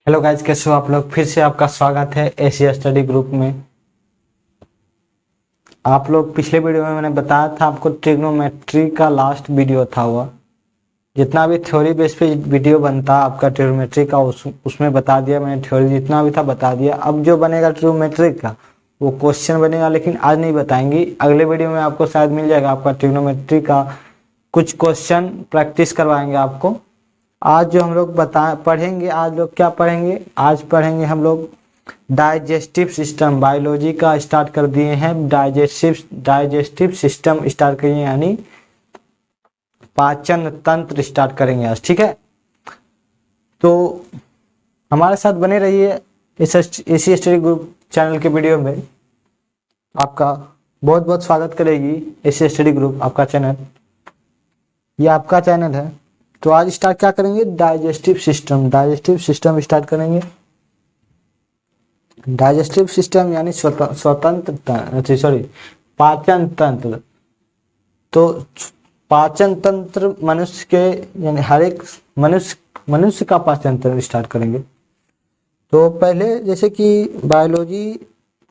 Hello guys, कैसे हो आप लोग। फिर से आपका स्वागत है एशिया स्टडी ग्रुप में। आप लोग पिछले वीडियो में मैंने बताया था आपको ट्रिग्नोमेट्री का लास्ट वीडियो था वह। जितना भी थ्योरी बेस पे वीडियो बनता आपका ट्रिग्नोमेट्री का उसमें बता दिया मैंने। थ्योरी जितना भी था बता दिया। अब जो बनेगा ट्रिग्नोमेट्री का वो क्वेश्चन बनेगा, लेकिन आज नहीं बताएंगे। अगले वीडियो में आपको शायद मिल जाएगा आपका ट्रिग्नोमेट्री का कुछ क्वेश्चन प्रैक्टिस करवाएंगे आपको। आज जो हम लोग पढ़ेंगे, आज लोग क्या पढ़ेंगे, आज पढ़ेंगे हम लोग डाइजेस्टिव सिस्टम। बायोलॉजी का स्टार्ट कर दिए हैं, डाइजेस्टिव सिस्टम स्टार्ट करिए, यानी पाचन तंत्र स्टार्ट करेंगे आज। ठीक है, तो हमारे साथ बने रहिए एशिया स्टडी ग्रुप चैनल के वीडियो में। आपका बहुत बहुत स्वागत करेगी एशिया स्टडी ग्रुप, आपका चैनल, ये आपका चैनल है। तो आज स्टार्ट क्या करेंगे, डाइजेस्टिव सिस्टम स्टार्ट करेंगे। डाइजेस्टिव सिस्टम यानी पाचन तंत्र। तो पाचन तंत्र मनुष्य के, यानी हर एक मनुष्य का पाचन तंत्र स्टार्ट करेंगे। तो पहले जैसे कि बायोलॉजी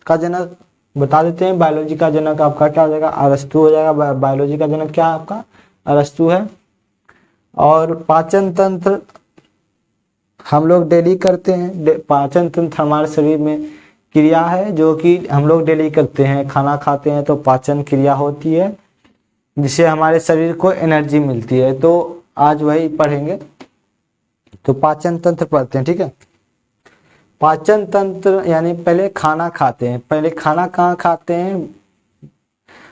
का जनक बता देते हैं। बायोलॉजी का जनक आपका क्या हो जाएगा, अरस्तु हो जाएगा। बायोलॉजी का जनक क्या आपका अरस्तु है। और पाचन तंत्र हम लोग डेली करते हैं। पाचन तंत्र हमारे शरीर में क्रिया है जो कि हम लोग डेली करते हैं। खाना खाते हैं तो पाचन क्रिया होती है, जिससे हमारे शरीर को एनर्जी मिलती है। तो आज वही पढ़ेंगे। तो पाचन तंत्र पढ़ते हैं, ठीक है। पाचन तंत्र यानी पहले खाना खाते हैं। पहले खाना कहाँ खाते हैं,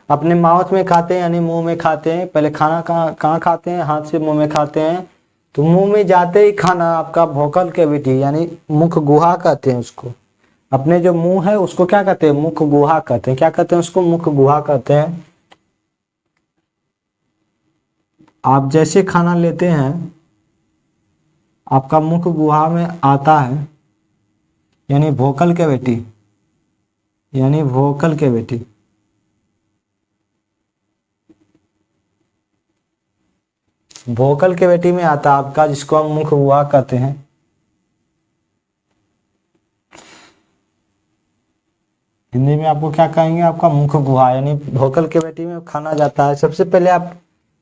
अपने माउथ में खाते हैं, यानी मुंह में खाते हैं। पहले खाना कहाँ खाते हैं, हाथ से मुंह में खाते हैं। तो मुंह में जाते ही खाना आपका वोकल कैविटी यानी मुख गुहा कहते हैं उसको। अपने जो मुंह है उसको क्या कहते हैं, मुख गुहा कहते हैं। क्या कहते हैं उसको, मुख गुहा कहते हैं। आप जैसे खाना लेते हैं आपका मुख गुहा में आता है, यानी वोकल कैविटी, यानी वोकल कैविटी। वोकल कैविटी में आता है आपका, जिसको हम मुख गुहा कहते हैं। हिंदी में आपको क्या कहेंगे, आपका मुख गुहा, यानी वोकल कैविटी में खाना जाता है। सबसे पहले आप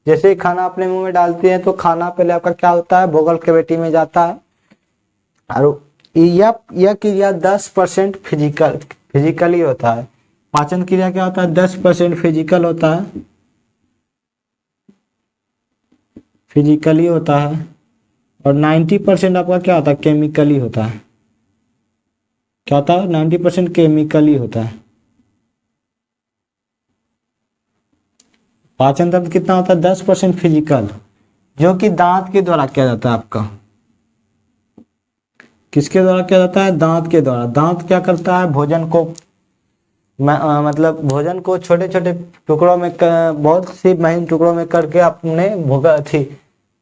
जैसे ही खाना अपने मुंह में डालते हैं तो खाना पहले आपका क्या होता है, वोकल कैविटी में जाता है। और यह क्रिया 10% फिजिकली होता है। पाचन क्रिया क्या होता है, 10% फिजिकल होता है, फिजिकली होता है। और 90% आपका क्या होता है, केमिकली होता है। क्या होता है, 90% केमिकली होता है। पाचन तंत्र कितना होता है, 10% फिजिकल, जो कि दांत के द्वारा किया जाता है आपका। किसके द्वारा किया जाता है, दांत के द्वारा। दांत क्या करता है, भोजन को मतलब भोजन को छोटे छोटे टुकड़ों में बहुत सी महीन टुकड़ों में करके अपने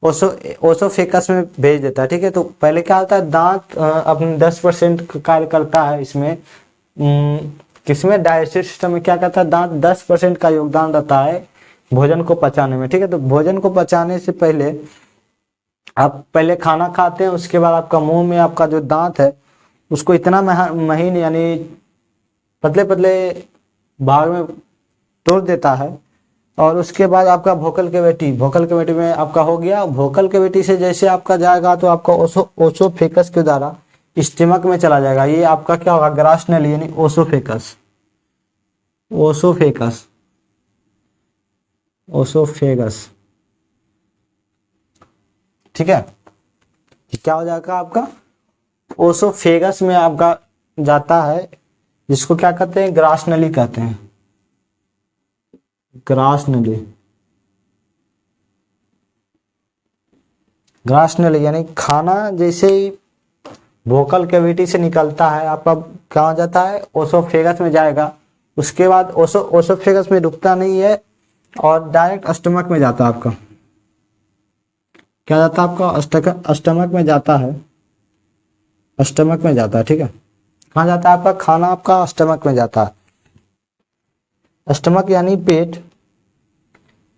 ओसोफेकस में भेज देता है। ठीक है, तो पहले क्या होता है, दांत अपने 10% कार्य करता है इसमें। किसमें, डाइजेस्टिव सिस्टम में क्या करता है, दांत 10% का योगदान रहता है भोजन को पचाने में। ठीक है, तो भोजन को पचाने से पहले आप पहले खाना खाते हैं, उसके बाद आपका मुंह में आपका जो दांत है उसको इतना महीन यानी पतले पतले भाग में तोड़ देता है। और उसके बाद आपका वोकल कैविटी में आपका हो गया। वोकल कैविटी से जैसे आपका जाएगा तो आपका ओसोफेकस के द्वारा स्टमक में चला जाएगा। ये आपका क्या होगा, ग्रास नली यानी ओसोफेगस। ठीक है, क्या हो जाएगा आपका, ओसोफेगस में आपका जाता है, जिसको क्या कहते हैं, ग्रास नली कहते हैं। ग्रास नली यानी खाना जैसे ही वोकल कैविटी से निकलता है आपका क्या हो जाता है, ओसोफेगस में जाएगा। उसके बाद ओसोफेगस में रुकता नहीं है और डायरेक्ट स्टमक में जाता है आपका। क्या जाता है आपका, स्टमक में जाता है, स्टमक में जाता है। ठीक है, कहाँ जाता है आपका खाना, आपका स्टमक में जाता है। स्टमक यानी पेट,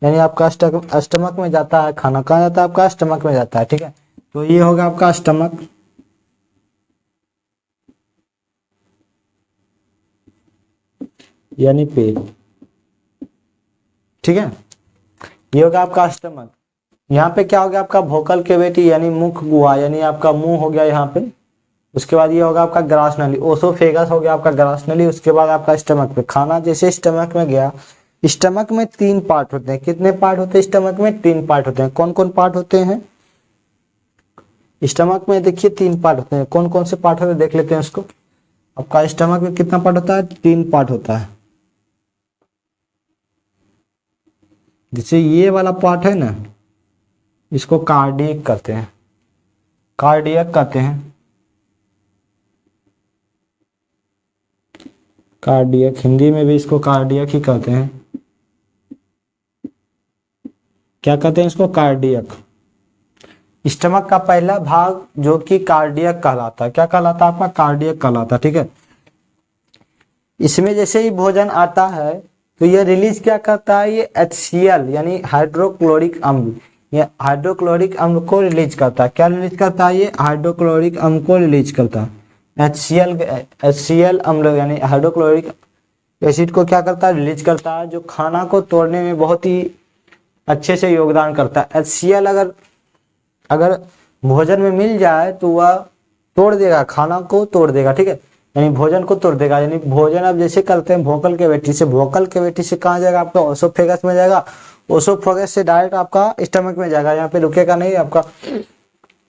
यानी आपका स्टमक में जाता है खाना। कहाँ जाता है आपका, स्टमक में जाता है। ठीक है, तो ये होगा आपका स्टमक। यानी पेट, ठीक है। ये होगा आपका स्टमक। यहाँ पे क्या हो गया आपका वोकल कैविटी यानी मुख गुहा, यानी आपका मुंह हो गया यहाँ पे। उसके बाद ये होगा आपका ग्रास नली, ओसोफेगस हो गया आपका ग्रास नली। उसके बाद आपका स्टमक पे खाना जैसे स्टमक में गया। स्टमक में 3 पार्ट होते हैं। कितने पार्ट होते हैं स्टमक में? 3 पार्ट होते हैं। कौन कौन पार्ट होते हैं स्टमक में? देखिए 3 पार्ट होते हैं। कौन कौन से पार्ट होते हैं देख लेते हैं उसको। आपका स्टमक में कितना पार्ट होता है? 3 पार्ट होता है। जैसे ये वाला पार्ट है ना, इसको कार्डियक कहते हैं, कार्डियक कहते हैं, कार्डियक। हिंदी में भी इसको कार्डियक ही कहते हैं। क्या कहते हैं इसको? कार्डियक। स्टमक का पहला भाग जो कि कार्डियक कहलाता है, क्या कहलाता है आपका? कार्डियक कहलाता है, ठीक है। इसमें जैसे ही भोजन आता है तो ये रिलीज क्या करता है? ये HCl यानी हाइड्रोक्लोरिक अम्ल, ये हाइड्रोक्लोरिक अम्ल को रिलीज करता है। क्या रिलीज करता है? ये हाइड्रोक्लोरिक अम्ल को रिलीज करता है। HCl अम्ल यानी हाइड्रोक्लोरिक एसिड को क्या करता है? रिलीज करता है, जो खाना को तोड़ने में बहुत ही अच्छे से योगदान करता है। HCl अगर भोजन में मिल जाए तो वह तोड़ देगा, खाना को तोड़ देगा, ठीक है, यानी भोजन को तोड़ देगा। यानी भोजन आप जैसे करते हैं वोकल कैविटी से, वोकल कैविटी से कहाँ जाएगा? आपका ओसोफेगस में जाएगा। ओसोफेगस से डायरेक्ट आपका स्टमक में जाएगा, यहाँ पे रुकेगा नहीं, आपका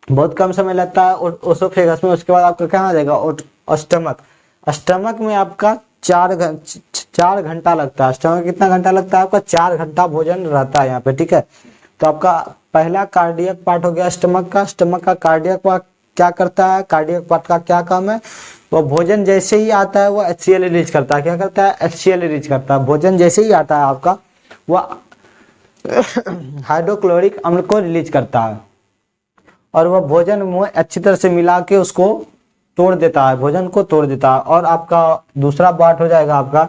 बहुत कम समय लगता है ओसोफेगस में। उसके बाद आपका कहाँ जाएगा? स्टमक। स्टमक में आपका 4 घंटा लगता है। स्टमक कितना घंटा लगता है आपका? 4 घंटा भोजन रहता है यहाँ पे, ठीक है। तो आपका पहला कार्डियक पार्ट हो गया स्टमक का। स्टमक का कार्डियक पार्ट क्या करता है? कार्डियक पार्ट का क्या काम है? वो भोजन जैसे ही आता है वो HCl रिलीज करता है। क्या करता है? HCl रिलीज करता है। भोजन जैसे ही आता है आपका वह हाइड्रोक्लोरिक अम्ल को रिलीज करता है, और वह भोजन में अच्छी तरह से मिला के उसको तोड़ देता है, भोजन को तोड़ देता है। और आपका दूसरा पार्ट हो जाएगा आपका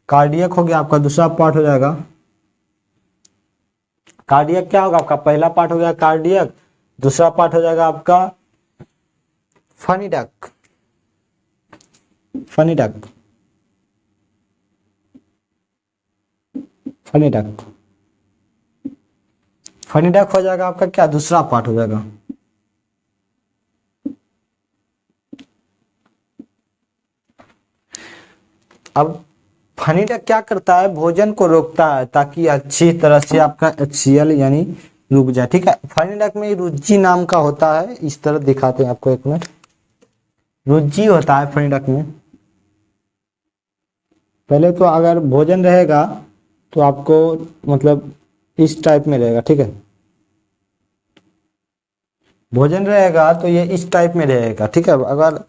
कार्डियक हो गया। आपका दूसरा पार्ट हो जाएगा कार्डियक। क्या होगा आपका? पहला पार्ट हो गया कार्डियक, दूसरा पार्ट हो जाएगा आपका फनीडक। फनीडक, फनीडक, फनीडक हो जाएगा आपका क्या? दूसरा पार्ट हो जाएगा। अब फनीडक क्या करता है? भोजन को रोकता है ताकि अच्छी तरह से आपका HCl यानी रुक जाए, ठीक है। फनीडक में रुज्जी नाम का होता है, इस तरह दिखाते हैं आपको, एक मिनट। रुज्जी होता है फनीडक में। पहले तो अगर भोजन रहेगा तो आपको मतलब इस टाइप में रहेगा, ठीक है। भोजन रहेगा तो ये इस टाइप में रहेगा, ठीक है। अगर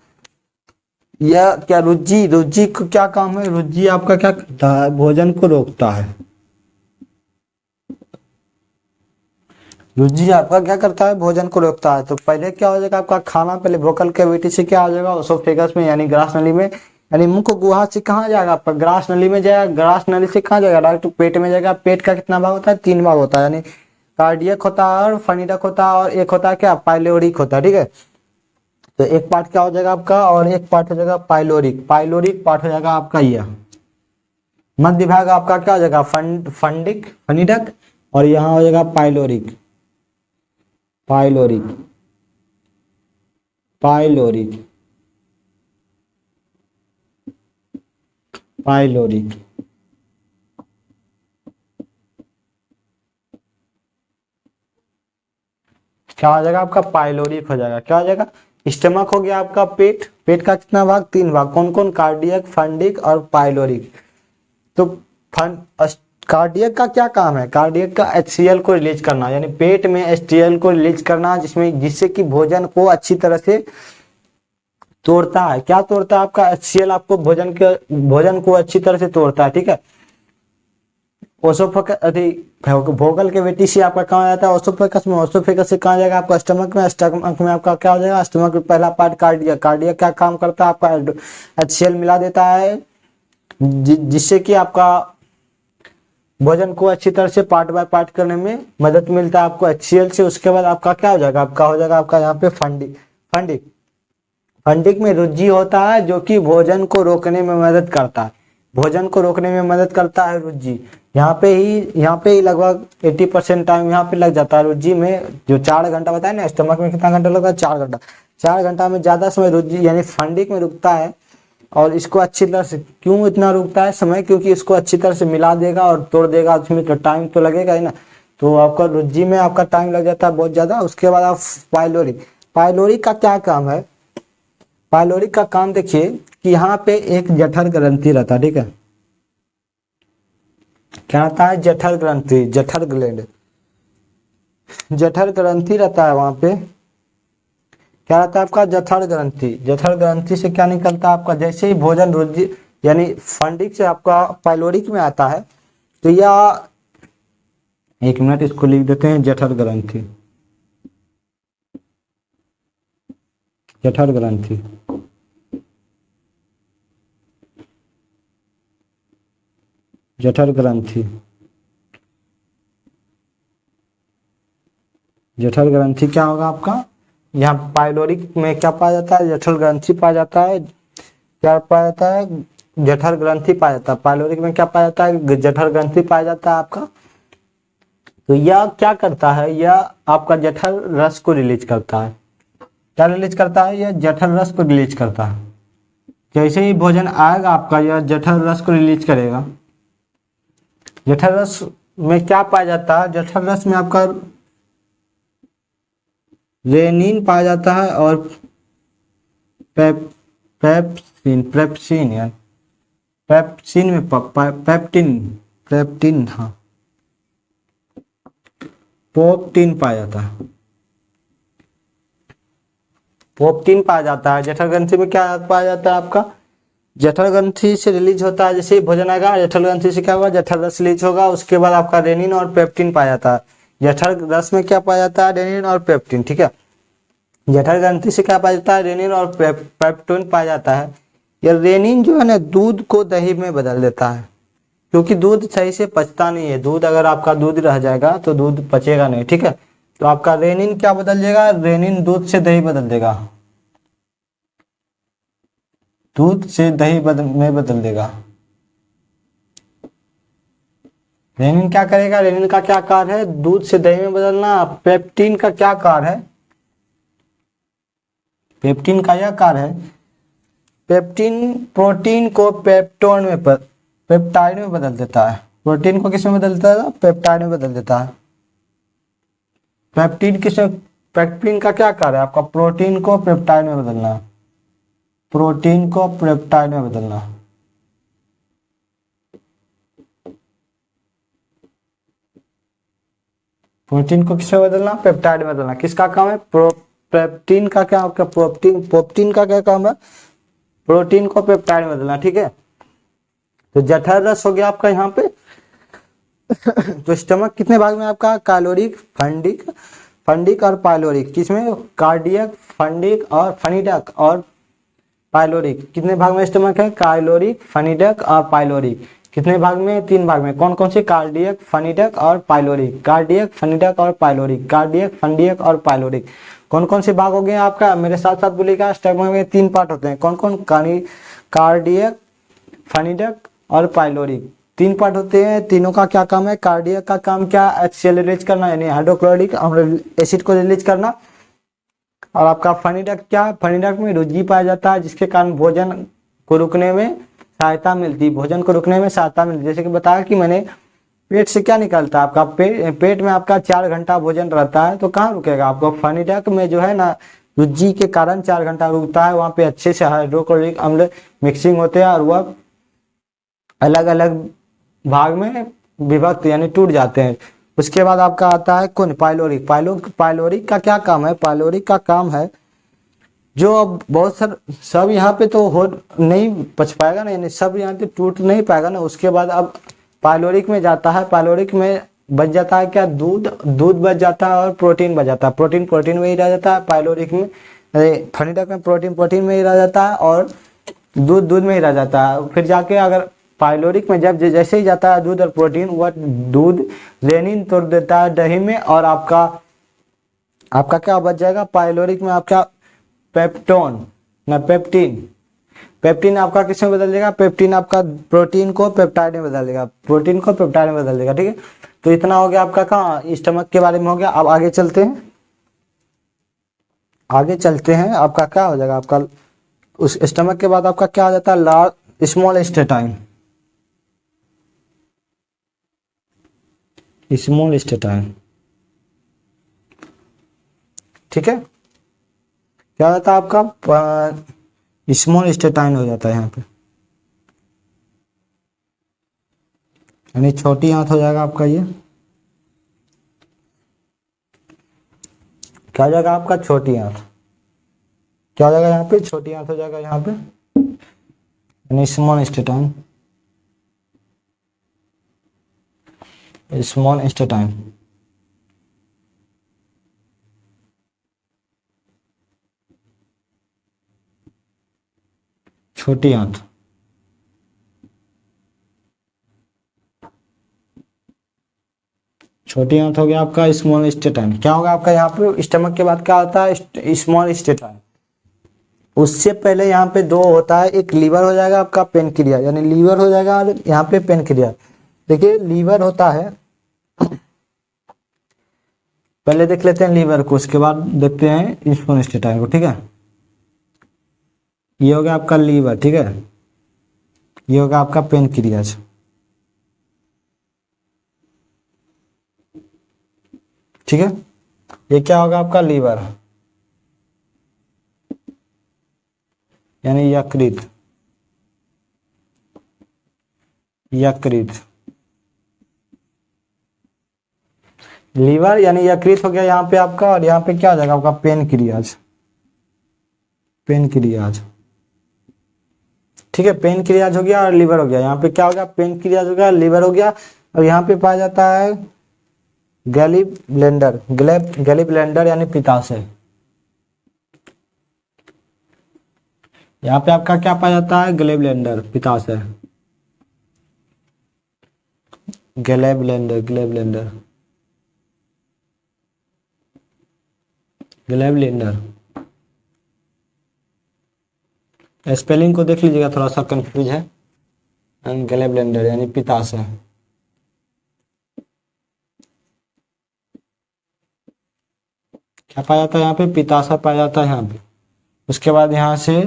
यह क्या रुज्जी को क्या काम है? रुज्जी आपका क्या करता है? भोजन को रोकता है। रुज्जी आपका क्या करता है? भोजन को रोकता है। तो पहले क्या हो जाएगा आपका खाना? पहले वोकल कैविटी से क्या हो जाएगा? ओसोफेगस में यानी ग्रास नली में, यानी मुख गुहा से कहाँ जाएगा आपका? ग्रास नली में जाएगा। ग्रास नली से कहाँ जाएगा? डायरेक्ट पेट में जाएगा। पेट का कितना भाग होता है? 3 भाग होता है, यानी कार्डियक होता है और फनीडक होता है, और एक होता है क्या? पाइलोरिक होता है, ठीक है। तो एक पार्ट क्या हो जाएगा आपका, और एक पार्ट हो जाएगा पाइलोरिक। पाइलोरिक पार्ट हो जाएगा आपका यह मध्य भाग आपका क्या हो जाएगा? फनीडक, और यहाँ हो जाएगा पाइलोरिक। Pyloric, pyloric, pyloric. क्या हो जाएगा आपका? पाइलोरिक हो जाएगा। क्या हो जाएगा? स्टमक हो गया आपका पेट। पेट का कितना भाग? 3 भाग। कौन कौन? कार्डियक, फंडिक और पाइलोरिक। तो कार्डियक का क्या काम है? कार्डियक का HCl को रिलीज करना, यानी पेट में HCl को रिलीज करना, जिससे कि भोजन को अच्छी तरह से तोड़ता है। क्या तोड़ता है आपका? HCl आपको भोजन को अच्छी तरह से तोड़ता है, ठीक है। वोकल कैविटी से आपका कहाँ जाता है? ओसोफेगस में। ओसोफेगस से कहाँ जाएगा आपका? स्टमक में। स्टमक में आपका क्या हो जाएगा? स्टमक में पहला पार्ट कार्डियक। कार्डियक क्या काम करता है आपका? HCl मिला देता है, जिससे कि आपका भोजन को अच्छी तरह से पार्ट बाय पार्ट करने में मदद मिलता है आपको HCl से। उसके बाद आपका क्या हो जाएगा? आपका हो जाएगा आपका यहाँ पे फंडिक। फंडिक में रुज्जी होता है जो कि भोजन को रोकने में मदद करता है। भोजन को रोकने में मदद करता है रुज्जी। यहाँ पे ही लगभग 80% टाइम यहाँ पे लग जाता है रुज्जी में। जो 4 घंटा बताया ना, स्टमक में कितना घंटा लगता है, 4 घंटा। 4 घंटा में ज़्यादा समय रुज्जी यानी फंडिक में रुकता है। और इसको अच्छी तरह से क्यों इतना रुकता है समय, क्योंकि इसको अच्छी तरह से मिला देगा और तोड़ देगा, उसमें तो टाइम तो लगेगा ही ना। तो आपका रुज्जी में आपका टाइम लग जाता है बहुत ज़्यादा। उसके बाद आप पाइलोरी, पाइलोरी का क्या काम है, पाइलोरी का काम देखिए कि यहाँ पे एक जठर ग्रंथि रहता है, ठीक है। क्या रहता है, जठर ग्रंथि, जठर ग्लैंड, जठर ग्रंथि रहता है। वहां पे क्या रहता है आपका, जठर ग्रंथि। जठर ग्रंथि से क्या निकलता है आपका, जैसे ही भोजन रुज्जी यानी फंडिक से आपका पाइलोरिक में आता है तो यह, एक मिनट इसको लिख देते हैं, जठर ग्रंथि, जठर ग्रंथि। जठर ग्रंथि, जठर ग्रंथि क्या होगा आपका, यहाँ पाइलोरिक में क्या पाया जाता है, जठर ग्रंथि पाया जाता है। क्या पाया जाता है, जठर ग्रंथि पाया जाता है। पाइलोरिक में क्या पाया जाता है, जठर ग्रंथि पाया जाता है आपका। तो यह क्या करता है, यह आपका जठर रस को रिलीज करता है। क्या रिलीज करता है, यह जठर रस को रिलीज करता है। जैसे ही भोजन आएगा आपका, यह जठर रस को रिलीज करेगा। जठर रस में क्या पाया जाता है, जठर रस में आपका रेनिन पाया जाता है और पेप्सिन, पेप्सिन यार, पेप्सिन में पेप्टिन, पेप्टिन, हाँ पोप्टिन पाया जाता है, पोप्टिन पाया जाता है। जठर ग्रंथि में क्या पाया जाता है आपका, जठर ग्रंथि से रिलीज होता है। जैसे ही भोजन आएगा, जठर ग्रंथि से क्या होगा, जठर रस रिलीज होगा। उसके बाद आपका रेनिन और पेप्टिन पाया जाता है। जठर रस में क्या पाया जाता है, रेनिन और पेप्टिन, ठीक है। जठर ग्रंथि से क्या पाया जाता है, रेनिन और पेप्टोन पाया जाता है। यह रेनिन जो है ना, दूध को दही में बदल देता है, क्योंकि दूध सही से पचता नहीं है। दूध अगर आपका दूध रह जाएगा तो दूध पचेगा नहीं, ठीक है। तो आपका रेनिन क्या बदल जाएगा, रेनिन दूध से दही बदल देगा, दूध से दही में बदल देगा। रेनिन क्या करेगा, रेनिन का क्या कार्य है, दूध से दही में बदलना। पेप्टिन का क्या कार्य है, पेप्टिन का यह कार्य है, पेप्टिन प्रोटीन को पेप्टोन में पेप्टाइड में बदल देता है। प्रोटीन को किस में बदल देता है, पेप्टाइड में बदल देता है। पेप्टिन किसमें, पेप्टिन का क्या कार्य है आपका, प्रोटीन को पेप्टाइड में बदलना, प्रोटीन को पेप्टाइड में बदलना। प्रोटीन को किसमें बदलना, पेप्टाइड में बदलना। किसका काम है, पेप्टिन का क्या, आपका पोप्टिन का क्या काम है, प्रोटीन को पेप्टाइड में बदलना, ठीक है। तो जठर रस हो गया आपका यहाँ पे। तो स्टमक कितने भाग में आपका, कैलोरिक, फंडिक, फंडिक और पाइलोरिक। किसमें, कार्डियक, फंडिक और फनिडक और पाइलोरिक। कितने भाग में स्टमक है, कैलोरिक, फनिडक और पाइलोरिक। कितने भाग में, 3 भाग में। कौन कौन से, कार्डियक, फनिडक और पाइलोरिक। कार्डियक, फनिडक और पाइलोरिक, कार्डियक, फंडियक और पाइलोरिक। कौन कौन से भाग हो गए आपका, मेरे साथ साथ बोलिएगा। स्टमक में 3 पार्ट होते हैं। कौन कौन, कार्डियक, फनिडक और पाइलोरिक, 3 पार्ट होते हैं। तीनों का क्या काम है, कार्डियक का काम क्या, HCl रिलीज करना यानी हाइड्रोक्लोरिक एसिड को रिलीज करना। और आपका फनिडक क्या, फनिडक में रुज्जी पाया जाता है, जिसके कारण भोजन को रुकने में सहायता मिलती है, भोजन को रुकने में सहायता मिलती है। जैसे कि बताया कि मैंने, पेट से क्या निकलता है आपका, पेट में आपका 4 घंटा भोजन रहता है, तो कहाँ रुकेगा आपको, फनिडक में जो है ना, रुज्जी के कारण 4 घंटा रुकता है। वहाँ पे अच्छे से हाइड्रोक्लोरिक अम्ल मिक्सिंग होते हैं और वह अलग अलग भाग में विभक्त यानी टूट जाते हैं। उसके बाद आपका आता है कौन, पाइलोरिक। पाइलोरिक का क्या काम है, पाइलोरिक का काम है जो अब बहुत सब यहाँ पे तो हो नहीं पच पाएगा ना, यानी सब यहाँ पे टूट नहीं पाएगा ना। उसके बाद अब पाइलोरिक में जाता है। पाइलोरिक में बच जाता है क्या, दूध बच जाता है और प्रोटीन बच जाता है। प्रोटीन में ही रह जाता है पाइलोरिक में। फनिडक में प्रोटीन में ही रह जाता है और दूध में ही रह जाता है। फिर जाके अगर पाइलोरिक में जब जैसे ही जाता है दूध और प्रोटीन, वह दूध रेनिन तोड़ देता है दही में, और आपका क्या बच जाएगा, पाइलोरिक में आपका पेप्टोन ना पेप्टिन, पेप्टिन आपका किस में बदल देगा, पेप्टिन आपका प्रोटीन को पेप्टाइड में बदल देगा, प्रोटीन को पेप्टाइड में बदल देगा। ठीक है, तो इतना हो गया आपका कहाँ स्टमक के बारे में हो गया। अब आगे चलते हैं, आगे चलते हैं। आपका क्या हो जाएगा, आपका उस स्टमक के बाद आपका क्या हो जाता है, large small intestine, small intestine. ठीक है, क्या होता है आपका स्मॉल इंटेस्टाइन हो जाता है यहाँ पे, यानी छोटी आंत हो जाएगा आपका। ये क्या हो जाएगा आपका, छोटी आंत। क्या हो जाएगा यहाँ पे, छोटी आंत हो जाएगा यहाँ पे, यानी स्मॉल इंटेस्टाइन, स्मॉल इंटेस्टाइन। छोटी आंत, छोटी आंत हो गया आपका स्मॉल इंटेस्टाइन। क्या होगा आपका यहाँ पे स्टमक के बाद क्या होता है, स्मॉल इंटेस्टाइन। उससे पहले यहाँ पे दो होता है, एक लीवर हो जाएगा आपका, पेनक्रिया, यानी लीवर हो जाएगा और यहाँ पे पेनक्रिया। देखिए लीवर होता है, पहले देख लेते हैं लीवर को, उसके बाद देखते हैं स्मॉल इंटेस्टाइन को। ठीक है, ये हो गया आपका लीवर। ठीक है, ये होगा आपका पेनक्रियाज। ठीक है, ये क्या होगा आपका लीवर, यानी यकृत, यकृत। लीवर यानी यकृत हो गया यहाँ पे आपका, और यहाँ पे क्या हो जाएगा आपका पेनक्रियाज, पेनक्रियाज। ठीक है, पेनक्रियाज हो गया और लीवर हो गया। यहाँ पे क्या हो गया, पेनक्रियाज हो गया, लीवर हो गया। और यहाँ पे पाया जाता है गैली ब्लेंडर, गैली ब्लेंडर यानी पित्ताशय। यहाँ पे आपका क्या पाया जाता है, गैली ब्लेंडर, पित्ताशय, गैली ब्लेंडर, गैली ब्लेंडर, गैली ब्लेंडर। स्पेलिंग को देख लीजिएगा, थोड़ा सा कंफ्यूज है। गैली ब्लेंडर यानी पित्ताशय। क्या पाया जाता है यहाँ पे, पित्ताशय पाया जाता है यहाँ पे। उसके बाद यहाँ से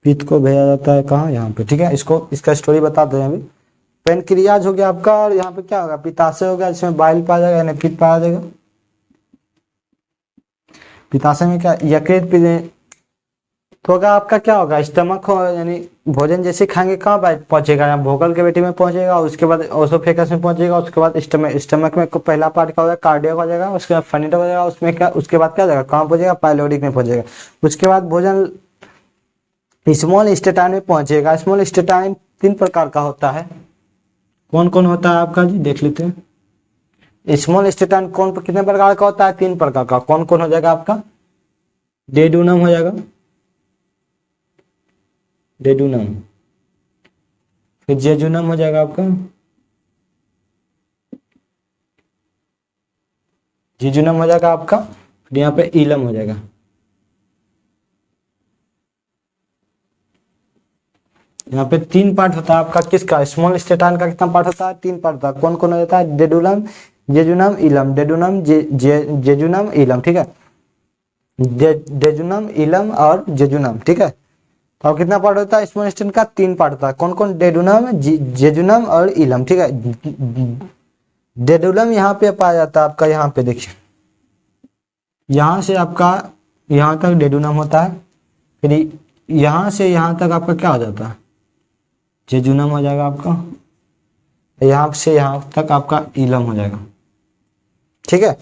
पित्त को भेजा जाता है कहाँ, यहाँ पे। ठीक है, इसको इसका स्टोरी बताते हैं अभी। पेनक्रियाज हो गया आपका, और यहाँ पे क्या होगा, पित्ताशय हो गया, जिसमें बाइल पाया जाएगा यानी पित्त पाया जाएगा। पित्ताशय में क्या, यकृत। तो अगर आपका क्या होगा, स्टमक हो, यानी भोजन जैसे खाएंगे कहाँ पहुंचेगा, यहाँ भोकल के पेटी में पहुंचेगा, उसके बाद ओसोफेगस में पहुंचेगा, उसके बाद स्टमक में पहला पार्ट क्या हो जाएगा, कार्डियक हो जाएगा, उसके बाद फनिट हो जाएगा, उसमें क्या, उसके बाद क्या हो जाएगा, कहाँ पहुंचेगा, पाइलोरिक में पहुंचेगा। उसके बाद भोजन स्मॉल इंटेस्टाइन में पहुंचेगा। स्मॉल इंटेस्टाइन 3 प्रकार का होता है। कौन कौन होता है आपका जी, देख लेते हैं। स्मॉल इंटेस्टाइन कौन कितने प्रकार का होता है, 3 प्रकार का। कौन कौन हो जाएगा आपका, डेडुनम हो जाएगा, डेडुनम, फिर जेजुनम हो जाएगा आपका, जेजुनम हो जाएगा आपका, फिर यहाँ पे इलम हो जाएगा। यहाँ पे 3 पार्ट होता है आपका किसका, स्मॉल इंटेस्टाइन का कितना पार्ट होता है, 3 पार्ट होता है। कौन कौन हो जाता है, डेडुनम, जेजुनम, इलम, डेडुनम, जेजुनम, इलम। ठीक है, डेजुनम, इलम और जेजुनम। ठीक है, तो अब कितना पार्ट होता है, स्मॉल इंटेस्टाइन का 3 पार्ट होता है। कौन कौन, डेडुनम, जेजुनम और इलम। ठीक है, डेडुनम यहाँ पे पाया जाता है आपका, यहाँ पे देखिए, यहाँ से आपका यहाँ तक डेडुनम होता है, फिर यहाँ से यहाँ तक आपका क्या हो जाता है, जेजुनम हो जाएगा आपका, यहाँ से यहाँ तक आपका इलम हो जाएगा। ठीक है,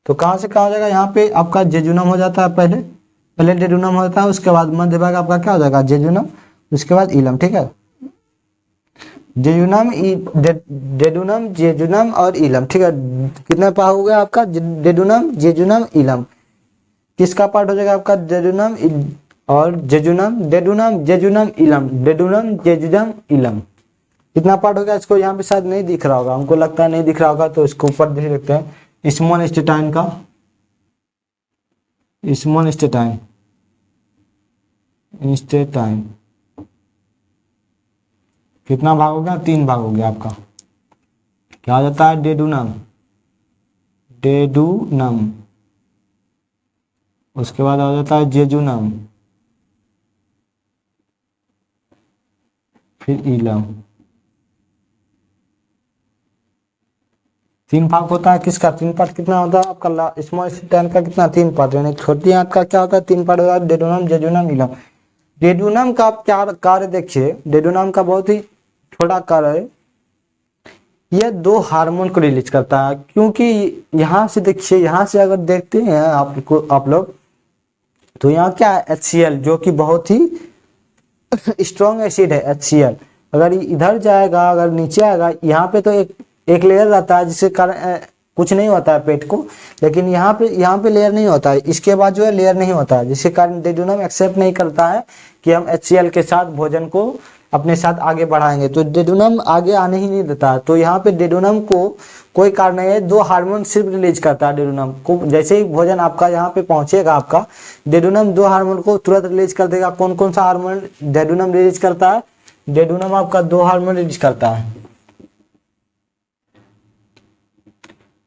तो कहाँ से कहाँ हो जाएगा, यहाँ पे आपका जेजुनम हो जाता है, पहले डेडुनम होता है, उसके बाद मध्य भाग आपका क्या हो जाएगा, जेजुनम, उसके बाद इलम। ठीक है, जेजुनम, डेडुनम, जेजुनम और इलम। ठीक है, कितने पार्ट हो गया आपका, डेडुनम, जेजुनम, इलम। किसका पार्ट हो जाएगा आपका, डेडुनम और जेजुनम, डेडुनम, जेजुनम, इलम, डेडुनम, जेजुनम, इलम। कितना पार्ट हो गया, इसको यहाँ पे शायद नहीं दिख रहा होगा, हमको लगता है नहीं दिख रहा होगा, तो इसको ऊपर देख लेते हैं। स्मॉल इंटेस्टाइन का, स्मॉल इंटेस्टाइन, इंस्टेटाइन कितना भाग हो गया, 3 भाग हो गया आपका। क्या हो जाता है, डेडूनम, डेडूनम। उसके बाद आ जाता है जेजूनम, फिर ईलम। 3 भाग होता है किसका, 3 पार्ट कितना होता है आपका स्मॉल इंटेस्टाइन का, कितना 3 पार्ट, यानी छोटी आंत का क्या होता है 3 पार्ट होता है, डेडूनम, जेजूनम, ईलम। डेडूनम का आप क्या कार्य देखिए, डेडूनम का बहुत ही छोटा कार्य है, यह 2 हार्मोन को रिलीज करता है। क्योंकि यहाँ से देखिए, यहाँ से अगर देखते हैं आप लोग, तो यहाँ क्या है, HCl, जो कि बहुत ही स्ट्रॉन्ग एसिड है HCl। अगर इधर जाएगा, अगर नीचे आएगा, यहाँ पे तो एक लेयर रहता है जिसके कारण कुछ नहीं होता है पेट को, लेकिन यहाँ पे लेयर नहीं होता है, इसके बाद जो है लेयर नहीं होता है, जिसके कारण डेडूनम एक्सेप्ट नहीं करता है कि हम HCl के साथ भोजन को अपने साथ आगे बढ़ाएंगे, तो डेडूनम आगे आने ही नहीं देता है। तो यहाँ पे डेडूनम को कोई कारण नहीं है, 2 हार्मोन सिर्फ रिलीज करता है डेडूनम को। जैसे ही भोजन आपका यहाँ पे पहुंचेगा, आपका डेडूनम 2 हार्मोन को तुरंत रिलीज कर देगा। कौन कौन सा हार्मोन डेडूनम रिलीज करता है, डेडूनम आपका 2 हार्मोन रिलीज करता है।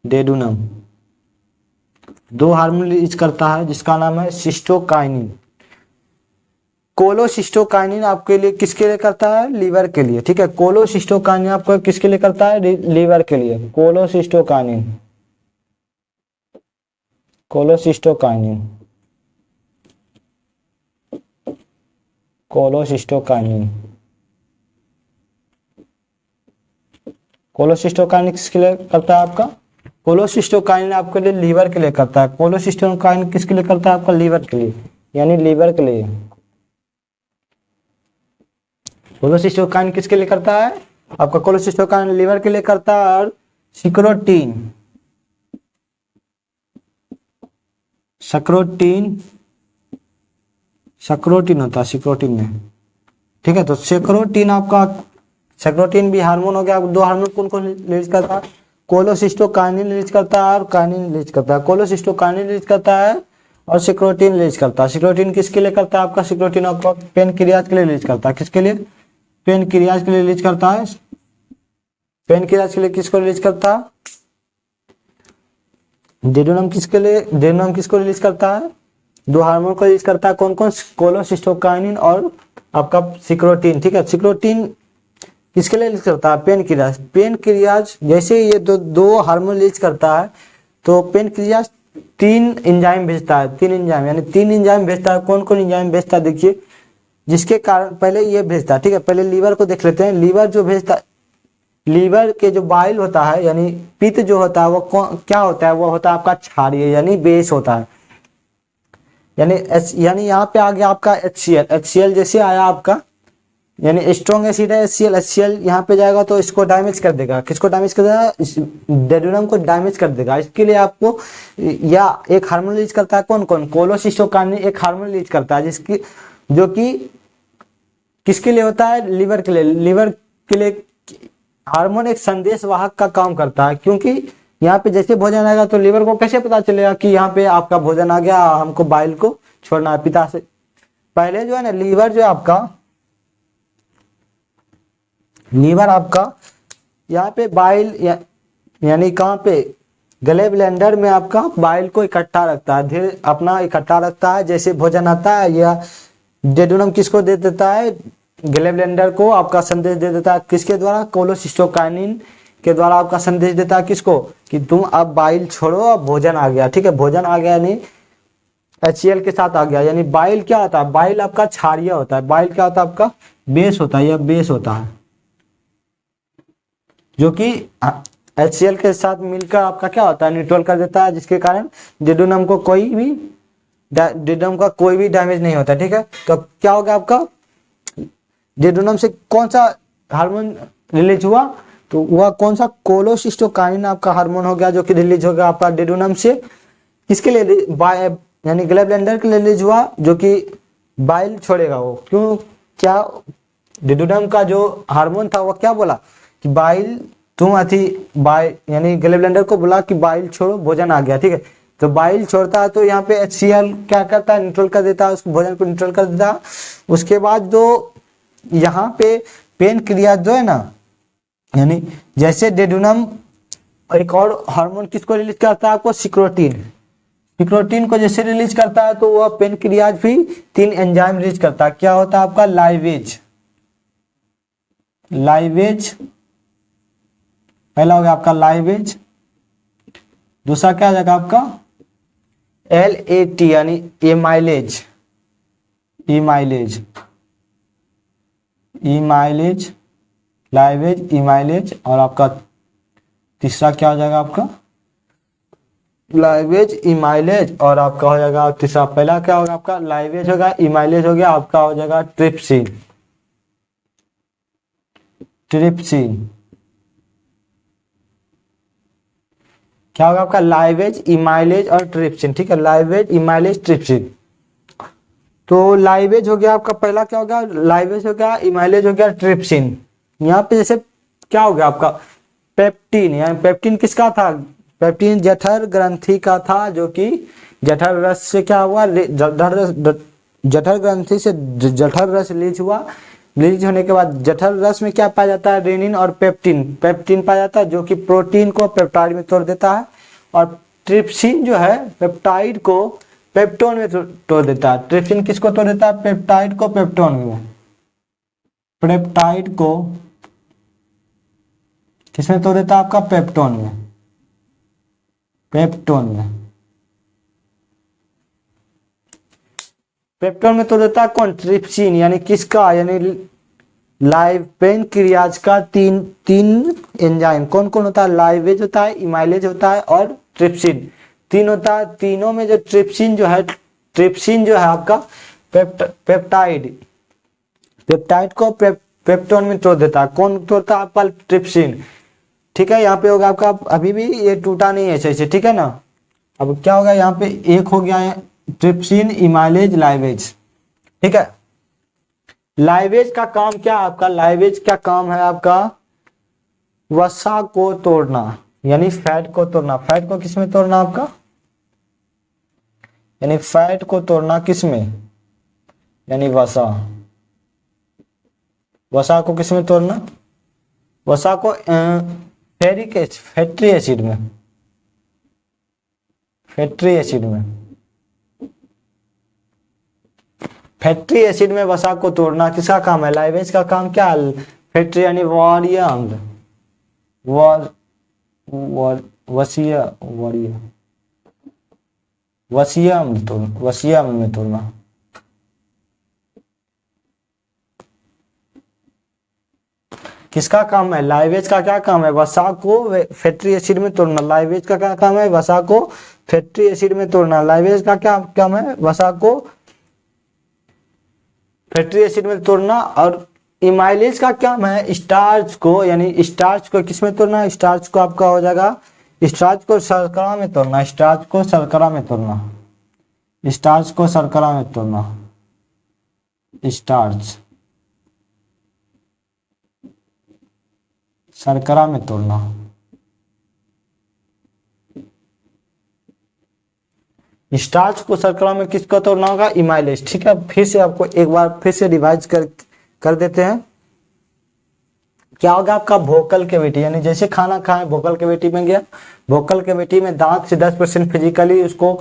डेडूनम 2 हार्मोन रिलीज करता है, जिसका नाम है सिस्टोकाइनिन। कोलोसिस्टोकाइनिन आपके लिए किसके लिए करता है, लीवर के लिए, ठीक है। कोलोसिस्टोकाइनिन आपको किसके लिए करता है, लीवर के लिए। कोलोसिस्टोकाइनिन, कोलोसिस्टोकाइनिन, कोलोसिस्टोकाइनिन, कोलोसिस्टोकाइनिन किसके लिए करता है आपका, कोलोसिस्टोकाइनिन आपके लिए लीवर के लिए करता है। कोलोसिस्टोकाइनिन किसके लिए करता है आपका, लीवर के लिए, यानी लीवर के लिए। कोलोसिस्टोकाइनिन किसके लिए करता है आपका, कोलोसिस्टोकाइनिन लीवर के लिए करता है। और सिक्रोटीन, सक्रोटीन होता है सिक्रोटीन में, ठीक है। तो सेक्रोटीन भी हार्मोन हो गया। 2 हार्मोन कौन कौन रिलीज करता है, कोलोसिस्टोकाइनिन रिलीज करता है और काइनिन रिलीज करता है। कोलोसिस्टोकाइनिन रिलीज करता है और सिक्रोटीन रिलीज करता है। सिक्रोटीन किसके लिए करता है आपका, सिक्रोटीन आपका पेनक्रियाज के लिए रिलीज करता है। किसके लिए, पेनक्रियाज के लिए रिलीज करता है। पेनक्रियाज के लिए किसको रिलीज करता है, डेडूनम किसके लिए, डेडूनम किसको रिलीज करता है, 2 हार्मोन को रिलीज करता है। कौन कौन, कोलोसिस्टोकाइनिन और आपका सिक्रोटीन, ठीक है। सिक्रोटीन किसके लिए रिलीज करता है, पेनक्रियाज। पेनक्रियाज जैसे ये 2 हार्मोन रिलीज करता है, तो पेनक्रियाज 3 एंजाइम भेजता है, 3 एंजाइम, यानी 3 एंजाइम भेजता है। कौन कौन एंजाइम भेजता है देखिए, जिसके कारण पहले ये भेजता है, ठीक है। पहले लीवर को देख लेते हैं। लीवर जो भेजता है, लीवर के जो बाइल होता है, यानी पित्त जो होता है, वो क्या होता है, वो होता है आपका क्षारीय, यानी बेस होता है। यानी यहाँ पे आ गया आपका HCl जैसे आया आपका, यानी स्ट्रॉन्ग एसिड है HCl यहाँ पे जाएगा तो इसको डैमेज कर देगा। किसको डैमेज कर देगा, डेडूनम को डैमेज कर देगा। इसके लिए आपको या एक हार्मोन रिलीज करता है, कौन कौन, कोलोसिस्टोकाइनिन एक हार्मोन रिलीज करता है, जिसकी जो कि किसके लिए होता है, लीवर के लिए। लीवर के लिए हार्मोन एक संदेश वाहक का काम करता है, क्योंकि यहाँ पे जैसे भोजन आएगा तो लीवर को कैसे पता चलेगा कि यहाँ पे आपका भोजन आ गया, हमको बाइल को छोड़ना है पिता से। पहले जो है ना, लीवर जो है आपका, लीवर आपका यहाँ पे बाइल यानी कहाँ पे, गले ब्लेंडर में आपका बाइल को इकट्ठा रखता है, धीरे अपना इकट्ठा रखता है। जैसे भोजन आता है, या डेडूनम किसको दे देता है, गले ब्लेंडर को आपका संदेश दे देता है, किसके द्वारा, कोलोसिस्टोकाइनिन के द्वारा आपका संदेश देता है किसको, कि तुम अब बाइल छोड़ो, अब भोजन आ गया, ठीक है। भोजन आ गया यानी HCl के साथ आ गया। यानी बाइल क्या होता है, बाइल आपका क्षारीय होता है। बाइल क्या होता है आपका, बेस होता है, यह बेस होता है, जो कि HCl के साथ मिलकर आपका क्या होता है, न्यूट्रल कर देता है, जिसके कारण डेडूनम को कोई भी डैमेज नहीं होता, ठीक है। तो क्या होगा आपका, डेडूनम से कौन सा हार्मोन रिलीज हुआ, तो वह कौन सा, कोलोसिस्टोकाइनिन आपका हार्मोन हो गया, जो कि रिलीज होगा आपका डेडूनम से। किसके लिए, यानी गले ब्लेंडर के लिए रिलीज हुआ, जो कि बाइल छोड़ेगा वो। क्यों, क्या डेडूनम का जो हार्मोन था वो क्या बोला कि बाइल तुम यानी गले ब्लेंडर को बोला कि बाइल छोड़ो, भोजन आ गया, ठीक है। तो बाइल छोड़ता है तो यहाँ पे HCl क्या करता है, न्यूट्रल कर देता है, उस भोजन को न्यूट्रल कर देता है। उसके बाद जो यहाँ पे पेनक्रियाज जो है ना, यानी जैसे डेडुनम एक और हार्मोन किसको रिलीज करता है आपको, सिक्रोटीन। सिक्रोटीन को जैसे रिलीज करता है तो वह पेनक्रियाज भी 3 एंजाइम रिलीज करता है। क्या होता है आपका, लाइवेज, लाइवेज पहला हो गया आपका लाइवेज। दूसरा क्या आ जाएगा आपका LAT यानी एमाइलेज, इमाइलेज, इमाइलेज, लाइवेज, इमाइलेज। और आपका तीसरा क्या हो जाएगा आपका, लाइवेज, इमाइलेज। और आपका हो जाएगा तीसरा, पहला क्या होगा आपका, लाइवेज होगा, इमाइलेज हो गया, आपका हो जाएगा ट्रिप्सिन, ट्रिप्सिन। क्या होगा आपका, लाइवेज, इमाइलेज और ट्रिप्सिन। ठीक है, लाइवेज, इमाइलेज, ट्रिप्सिन। तो लाइवेज हो गया आपका, पहला क्या हो गया, लाइवेज हो गया, इमाइलेज हो गया, ट्रिप्सिन। यहाँ पे जैसे क्या हो गया आपका, पेप्टिन। यानी पेप्टिन किसका था, पेप्टिन जठर ग्रंथि का था, जो कि जठर रस से क्या हुआ, जठर ग्रंथि से जठर रस रिलीज हुआ। रिलीज होने के बाद जठर रस में क्या पाया जाता है, रेनिन और पेप्टिन, पेप्टिन पाया जाता है जो कि प्रोटीन को पेप्टाइड में तोड़ देता है। और ट्रिप्सिन जो है पेप्टाइड को पेप्टोन में तोड़ देता है। ट्रिप्सिन किसको तोड़ देता है, पेप्टाइड को पेप्टोन में, पेप्टाइड को किसमें तोड़ देता है आपका, पेप्टोन में, पेप्टोन में, पेप्टोन में तोड़ देता है कौन, ट्रिप्सिन। यानी किसका, यानी लाइव पेनक्रियाज का तीन एंजाइम कौन कौन होता है, लाइवेज होता है, इमाइलेज होता है और ट्रिप्सिन, 3 होता है। तीनों में जो ट्रिप्सिन जो है, ट्रिप्सिन जो है आपका पेप्टाइड, पेप्टाइड को पेप्टोन में तोड़ देता है। कौन तोड़ता है आपका, ट्रिप्सिन। ठीक है, यहाँ पे होगा आपका, अभी भी ये टूटा नहीं है ऐसे, ठीक है ना। अब क्या होगा, यहाँ पे एक हो गया है ट्रिप्सिन, इमाइलेज, लाइवेज। ठीक है, लाइवेज का काम क्या है आपका, लाइवेज का काम है आपका वसा को तोड़ना, यानी फैट को तोड़ना। फैट को किसमें तोड़ना आपका, यानी फैट को तोड़ना किसमें, यानी वसा, वसा को किसमें तोड़ना, वसा को फेरिक एसिड, फैटी एसिड में, फैटी एसिड में, फैटी एसिड में वसा को तोड़ना किसका काम है, लाइवेज का काम क्या है, फैटी यानी वारिया अम्ल, वसीय अम्ल तोड़ना, वसीय अम्ल में तोड़ना। किसका काम है, लाइवेज का क्या काम है, वसा को फैटी एसिड में तोड़ना। लाइवेज का क्या काम है, वसा को फैटी एसिड में तोड़ना। लाइवेज का क्या काम है, वसा को फैटी एसिड में तोड़ना। और इमाइलेज का क्या है, स्टार्च को, यानी स्टार्च को किसमें तोड़ना, स्टार्च को आपका हो जाएगा, स्टार्च को शर्करा में तोड़ना, स्टार्च को शर्करा में तोड़ना, स्टार्च को शर्करा में तोड़ना, स्टार्च शर्करा में तोड़ना। स्टार्च को शर्करा में किसको तोड़ना होगा, इमाइलेज। ठीक है, फिर से आपको एक बार फिर से रिवाइज कर देते हैं। क्या होगा आपका वोकल कैविटी, यानी जैसे खाना खाए वोकल कैविटी में गया, वोकल कैविटी में दांत से 10% फिजिकली उसको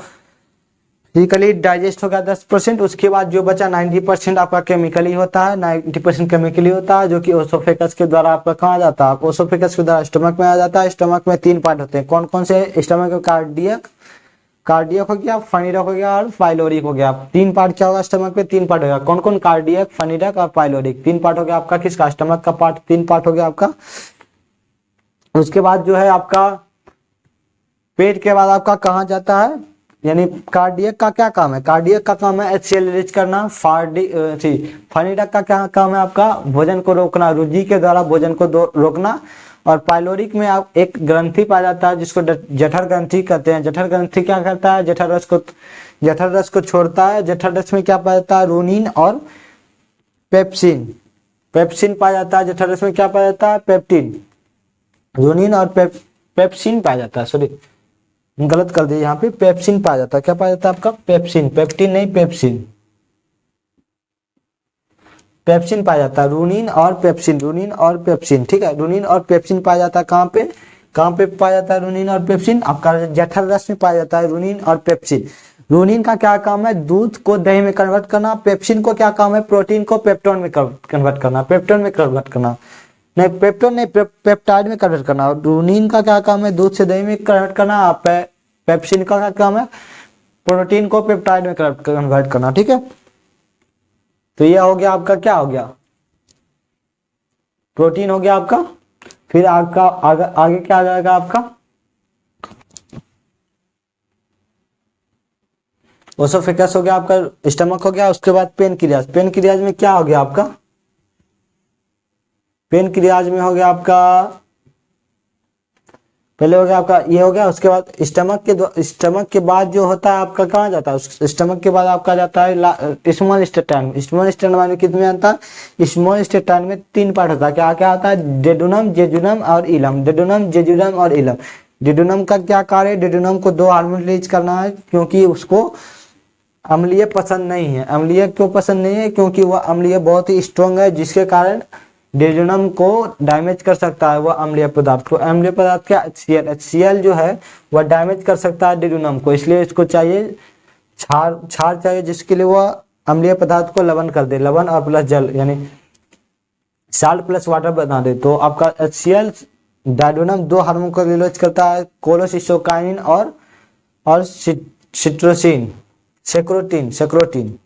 फिजिकली डाइजेस्ट होगा 10%। उसके बाद जो बचा 90% आपका केमिकली होता है, 90% केमिकली होता है, जो कि ओसोफेगस के द्वारा आपका कहाँ जाता है, ओसोफेगस के द्वारा स्टमक में आ जाता है। स्टमक में 3 पार्ट होते हैं, कौन कौन से, स्टमक में कार्डियक हो गया, फनीडक हो गया और पाइलोरिक हो गया। 3 पार्ट क्या होगा, स्टमक में 3 पार्ट होगा, कौन कौन, कार्डियक, फनीडक और पाइलोरिक। 3 पार्ट हो गया आपका किसका, स्टमक का पार्ट 3 पार्ट हो गया आपका। उसके बाद जो है आपका पेट के बाद आपका कहाँ जाता है, यानी कार्डियक का क्या काम है, कार्डियक का काम है HCl रिलीज करना। फनीडक का क्या काम है आपका, भोजन को रोकना, रुझि के द्वारा भोजन को रोकना। और पाइलोरिक में आप एक ग्रंथि पाया जाता है जिसको जठर ग्रंथि कहते हैं। जठर ग्रंथि क्या करता है, जठर रस को छोड़ता है। जठर रस में क्या पाया जाता है, रोनिन और पेप्सिन, पेप्सिन पाया जाता है। जठर रस में क्या पाया जाता है, पेप्टिन, रोनिन और पेप्सिन पाया जाता है, सॉरी गलत कर दिया, यहाँ पे पेप्सिन पाया जाता है। क्या पाया जाता है आपका? पेप्सिन, पेप्टिन नहीं, पेप्सिन। पेप्सिन पाया जाता है, रूनिन और पेप्सिन, रूनिन और पेप्सिन, ठीक है। रूनिन और पेप्सिन पाया जाता है कहाँ पे? कहाँ पे पाया जाता है रूनिन और पेप्सिन? आपका जठर रस में पाया जाता है रूनिन और पेप्सिन। रूनिन का क्या काम है? दूध को दही में कन्वर्ट करना। पेप्सिन को क्या काम है? प्रोटीन को पेप्टोन में कन्वर्ट करना, पेप्टोन में कन्वर्ट करना, नहीं पेप्टोन नहीं, पेप्टाइड में कन्वर्ट करना। रूनिन का क्या काम है? दूध से दही में कन्वर्ट करना। पेप्सिन का क्या काम है? प्रोटीन को पेप्टाइड में कन्वर्ट करना, ठीक है। तो यह हो गया आपका, क्या हो गया? प्रोटीन हो गया आपका। फिर आपका आगे क्या आ जाएगा आपका? ओसोफेगस हो गया आपका, स्टमक हो गया। उसके बाद पेनक्रियाज, पेनक्रियाज में क्या हो गया आपका? पेनक्रियाज में हो गया आपका, पहले हो गया आपका ये हो गया। उसके बाद स्टमक के बाद जो होता है आपका कहाँ जाता है? स्टमक के बाद आपका जाता है स्मॉल इंटेस्टाइन। स्मॉल इंटेस्टाइन में कितने आता है? स्मॉल इंटेस्टाइन में 3 पार्ट होता है। क्या क्या आता है? डेडुनम, जेजुनम और इलम। डेडुनम, जेजुनम और इलम। डेडुनम का क्या कार्य है? डेडुनम को 2 हार्मोन रिलीज करना है, क्योंकि उसको अम्लीय पसंद नहीं है। अम्लीय क्यों पसंद नहीं है? क्योंकि वह अम्लीय बहुत ही स्ट्रॉन्ग है, जिसके कारण डेजुनम को डैमेज कर सकता है। वह अम्लीय पदार्थ को, अम्लीय पदार्थ क्या? HCl जो है वह डैमेज कर सकता है डेजुनम को, इसलिए इसको चाहिए क्षार चाहिए, जिसके लिए वह अम्लीय पदार्थ को लवण कर दे, लवण और प्लस जल, यानी साल्ट प्लस वाटर बना दे। तो आपका HCl डेजुनम 2 हार्मोन को रिलीज करता है, कोलेसिस्टोकाइनिन और सिट्रोसिन, सेक्रोटीन।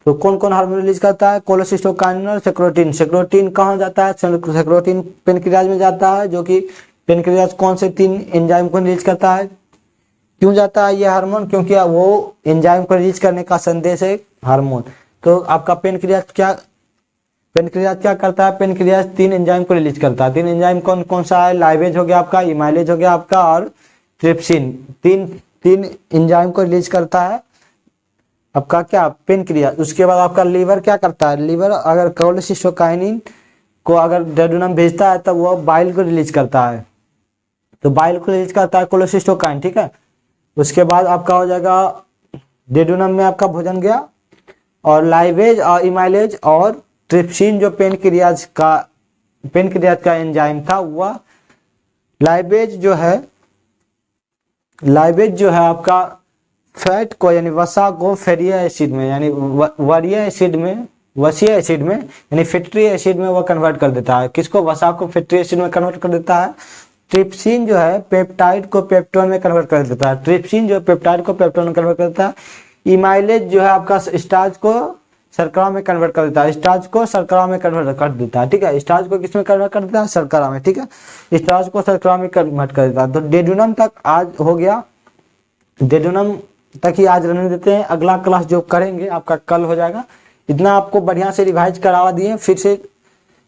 तो कौन कौन हार्मोन रिलीज करता है? कोलेसिस्टोकाइनिन और सेक्रोटीन। सेक्रोटीन कहाँ जाता है? सेक्रोटीन पेनक्रियाज में जाता है, जो कि पेनक्रियाज कौन से 3 एंजाइम को रिलीज करता है? क्यों जाता है ये हार्मोन? क्योंकि वो एंजाइम को रिलीज करने का संदेश है हार्मोन। तो आपका पेनक्रियाज क्या करता है? पेनक्रियाज 3 एंजाइम को रिलीज करता है। 3 एंजाइम कौन कौन सा है? लाइवेज हो गया आपका, इमाइलेज हो गया आपका, और ट्रिप्सिन। तीन एंजाइम को रिलीज करता है आपका क्या? पेनक्रियाज। उसके बाद आपका लीवर क्या करता है? लीवर अगर कोलेसिस्टोकाइनिन को अगर डेडुनम भेजता है, तब वो बाइल को रिलीज करता है। तो बाइल को रिलीज करता है कोलेसिस्टोकाइन, ठीक है। उसके बाद आपका हो जाएगा डेडुनम में आपका भोजन गया, और लाइवेज और इमाइलेज और ट्रिप्सिन जो पेनक्रियाज का एंजाइम था, वह लाइवेज जो है आपका फैट को यानी वसा को फैटी एसिड में, यानी वसीय एसिड में यानी फैटी एसिड में वो कन्वर्ट कर देता है। किसको? वसा को फैटी एसिड में कन्वर्ट कर देता है। ट्रिप्सिन जो है पेप्टाइड को पेप्टोन में कन्वर्ट कर देता है। ट्रिप्सिन जो पेप्टाइड को पेप्टोन में कन्वर्ट कर देता है। इमाइलेज जो है आपका स्टार्च को शर्करा में कन्वर्ट कर देता है। स्टार्च को शर्करा में कन्वर्ट कर देता है, ठीक है। स्टार्च को किस में कन्वर्ट कर देता है? शर्करा में, ठीक है। स्टार्च को शर्करा में कन्वर्ट कर देता है। तो डेडुनम तक आज हो गया, डेडुनम तक ही आज रहने देते हैं। अगला क्लास जो करेंगे आपका कल हो जाएगा। इतना आपको बढ़िया से रिवाइज करवा दिए, फिर से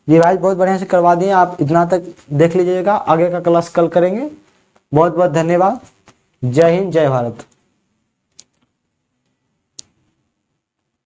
रिवाइज बहुत बढ़िया से करवा दिए। आप इतना तक देख लीजिएगा, आगे का क्लास कल करेंगे। बहुत बहुत धन्यवाद। जय हिंद, जय भारत।